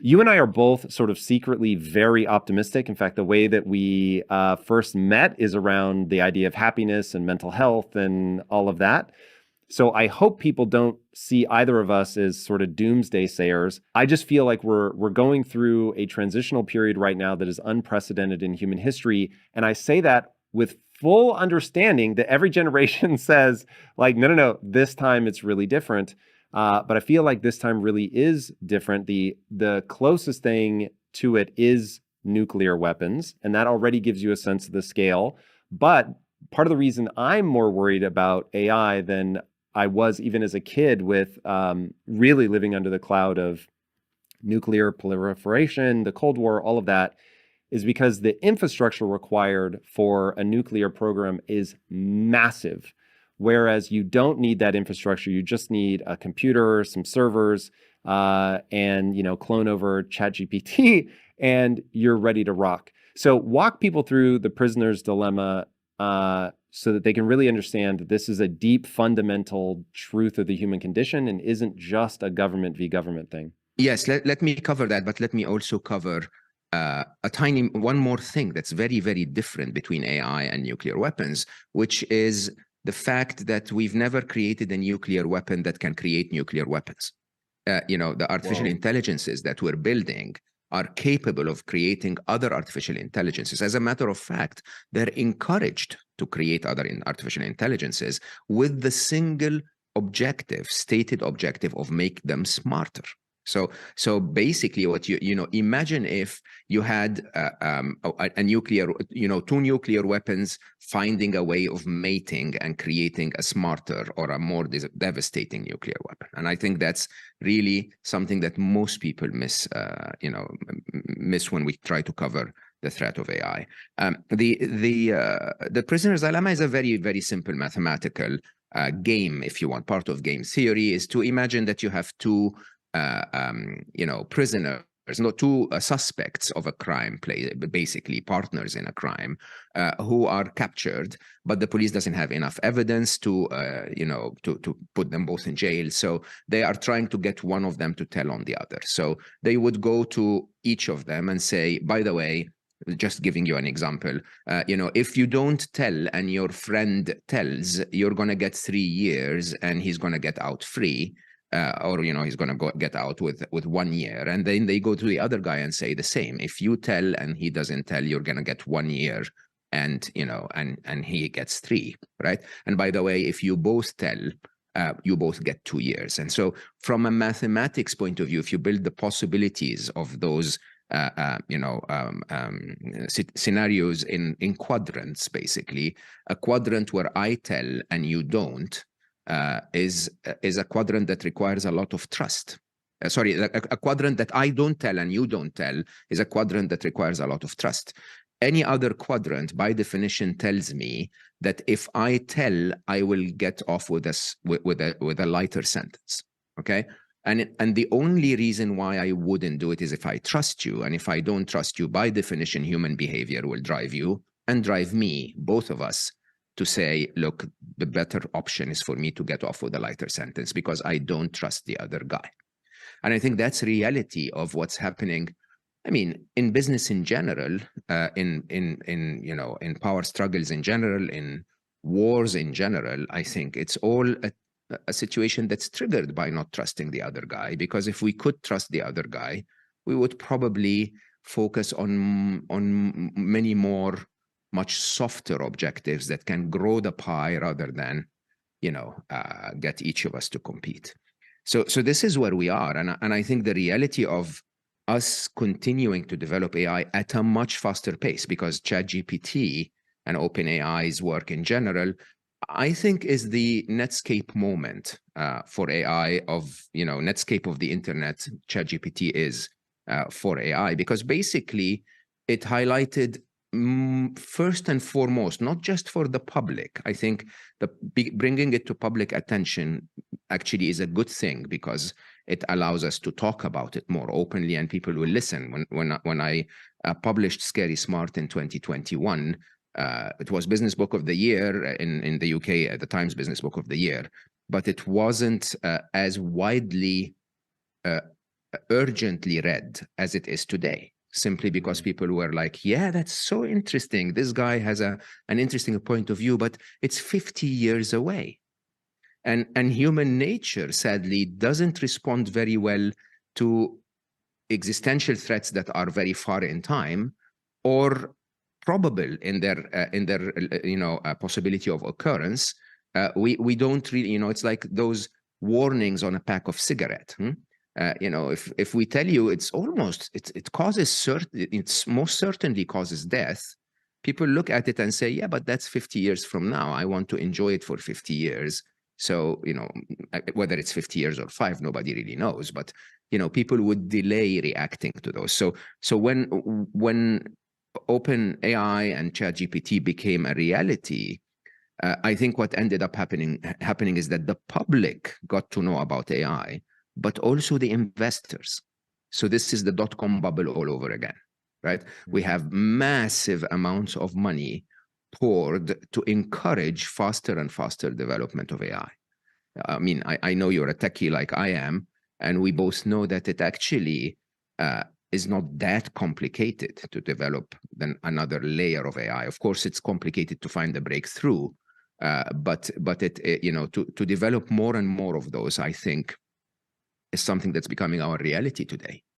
You and I are both sort of secretly very optimistic. In fact, the way that we first met is around the idea of happiness and mental health and all of that. So I hope people don't see either of us as sort of doomsday sayers. I just feel like we're going through a transitional period right now that is unprecedented in human history. And I say that with full understanding that every generation says, like, no, no, no, this time it's really different. But I feel like this time really is different. The closest thing to it is nuclear weapons, and that already gives you a sense of the scale. But part of the reason I'm more worried about AI than I was even as a kid with really living under the cloud of nuclear proliferation, the Cold War, all of that, is because the infrastructure required for a nuclear program is massive. Whereas you don't need that infrastructure, you just need a computer, some servers, and clone over ChatGPT, and you're ready to rock. So walk people through the prisoner's dilemma so that they can really understand that this is a deep, fundamental truth of the human condition and isn't just a government v. government thing. Yes, let me cover that, but let me also cover one more thing that's very, very different between AI and nuclear weapons, which is the fact that we've never created a nuclear weapon that can create nuclear weapons. The artificial intelligences that we're building are capable of creating other artificial intelligences. As a matter of fact, they're encouraged to create other artificial intelligences with the single objective, stated objective of make them smarter. So basically, what imagine if you had a nuclear, two nuclear weapons finding a way of mating and creating a smarter or a more devastating nuclear weapon. And I think that's really something that most people miss when we try to cover the threat of AI. The prisoner's dilemma is a very, very simple mathematical game, if you want. Part of game theory is to imagine that you have two prisoners, two suspects of a crime, basically partners in a crime, who are captured, but the police doesn't have enough evidence to put them both in jail. So they are trying to get one of them to tell on the other. So they would go to each of them and say, by the way, just giving you an example, if you don't tell and your friend tells, you're going to get 3 years and he's going to get out free. Or he's going to get out with 1 year, and then they go to the other guy and say the same. If you tell and he doesn't tell, you're going to get 1 year, and and he gets 3, right? And by the way, if you both tell, you both get 2 years. And so, from a mathematics point of view, if you build the possibilities of those scenarios in quadrants, basically, a quadrant where I tell and you don't. Is a quadrant that requires a lot of trust. A quadrant that I don't tell and you don't tell is a quadrant that requires a lot of trust. Any other quadrant, by definition, tells me that if I tell, I will get off with a lighter sentence. Okay, and the only reason why I wouldn't do it is if I trust you, and if I don't trust you, by definition, human behavior will drive you and drive me, both of us, to say, look, the better option is for me to get off with a lighter sentence because I don't trust the other guy. And I think that's reality of what's happening. I mean, in business in general, in power struggles in general, in wars in general, I think it's all a situation that's triggered by not trusting the other guy. Because if we could trust the other guy, we would probably focus on many more much softer objectives that can grow the pie rather than, get each of us to compete. So this is where we are. And I think the reality of us continuing to develop AI at a much faster pace, because ChatGPT and OpenAI's work in general, I think is the Netscape moment for AI Netscape of the internet. ChatGPT is for AI, because basically it highlighted first and foremost, not just for the public. I think bringing it to public attention actually is a good thing, because it allows us to talk about it more openly and people will listen. When I published Scary Smart in 2021, it was Business Book of the Year in the UK at the Times Business Book of the Year, but it wasn't as widely urgently read as it is today, simply because people were like, yeah, that's so interesting. This guy has an interesting point of view, but it's 50 years away. And human nature, sadly, doesn't respond very well to existential threats that are very far in time or probable in their possibility of occurrence. We don't really, it's like those warnings on a pack of cigarette. If we tell you it causes it's most certainly causes death, people look at it and say, yeah, but that's 50 years from now. I want to enjoy it for 50 years. So, whether it's 50 years or 5, nobody really knows, but people would delay reacting to those. So when open AI and ChatGPT became a reality, I think what ended up happening is that the public got to know about AI, but also the investors. So this is the dot-com bubble all over again, right? We have massive amounts of money poured to encourage faster and faster development of AI. I mean, I know you're a techie like I am, and we both know that it actually is not that complicated to develop then another layer of AI. Of course, it's complicated to find the breakthrough, but to develop more and more of those, I think, is something that's becoming our reality today.